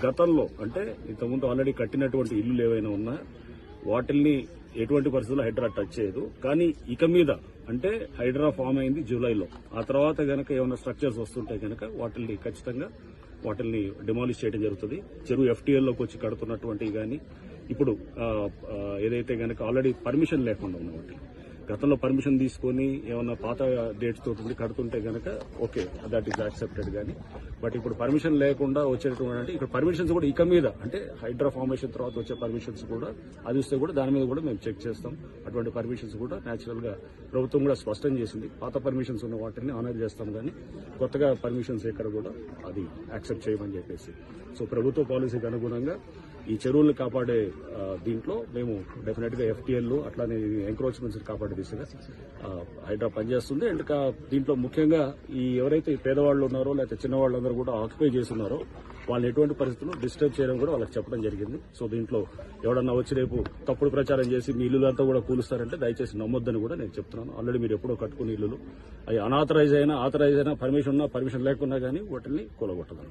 గతంలో అంటే ఇంతకుముందు ఆల్రెడీ కట్టినటువంటి ఇల్లులు ఏవైనా ఉన్నా వాటిల్ని ఎటువంటి పరిస్థితుల్లో హైడ్రా టచ్ చేయదు. కానీ ఇక మీద అంటే హైడ్రా ఫామ్ అయింది జూలైలో. ఆ తర్వాత గనక ఏమైనా స్ట్రక్చర్స్ వస్తుంటే గనక వాటిల్ని ఖచ్చితంగా డిమాలిష్ చేయడం జరుగుతుంది. చెరువు ఎఫ్టీఎల్లోకి వచ్చి కడుతున్నటువంటివి కానీ ఇప్పుడు ఏదైతే గనక ఆల్రెడీ పర్మిషన్ లేకుండా ఉన్న వాటి గతంలో పర్మిషన్ తీసుకుని ఏమన్నా పాత డేట్స్ తోటి కడుతుంటే గనక ఓకే, దట్ ఈస్ యాక్సెప్టెడ్. కానీ బట్ ఇప్పుడు పర్మిషన్ లేకుండా వచ్చేటువంటి ఇక్కడ పర్మిషన్స్ కూడా ఇక మీద అంటే హైడ్రా ఫార్మేషన్ తర్వాత వచ్చే పర్మిషన్స్ కూడా అది వస్తే కూడా దాని మీద కూడా మేము చెక్ చేస్తాం. అటువంటి పర్మిషన్స్ కూడా న్యాచురల్ గా ప్రభుత్వం కూడా స్పష్టం చేసింది. పాత పర్మిషన్స్ ఉన్న వాటిని ఆనర్ చేస్తాం, కానీ కొత్తగా పర్మిషన్స్ ఎక్కడ కూడా అది యాక్సెప్ట్ చేయమని చెప్పేసి. సో ప్రభుత్వ పాలసీకి అనుగుణంగా ఈ చెరువులను కాపాడే దీంట్లో మేము డెఫినెట్ గా ఎఫ్టీఎల్ అట్లానే ఎంక్రోచ్మెంట్స్ కాపాడే దిశగా హైడ్రా పనిచేస్తుంది. అండ్ దీంట్లో ముఖ్యంగా ఈ ఎవరైతే పేదవాళ్ళు ఉన్నారో లేకపోతే చిన్నవాళ్ళందరూ కూడా ఆక్యుపై చేస్తున్నారో వాళ్ళని ఎటువంటి పరిస్థితుల్లో డిస్టర్బ్ చేయడం కూడా వాళ్ళకి చెప్పడం జరిగింది. సో దీంట్లో ఎవడన్నా వచ్చి రేపు తప్పుడు ప్రచారం చేసి మీ ఇల్లులంతా కూడా కూలుస్తారంటే దయచేసి నమ్మొద్దని కూడా నేను చెప్తున్నాను. ఆల్రెడీ మీరు ఎప్పుడో కట్టుకునే ఇల్లులు అవి అనాథరైజ్ అయినా ఆథరైజ్ అయినా పర్మిషన్ ఉన్నా పర్మిషన్ లేకున్నా కానీ వాటిని కూలగొట్టదు.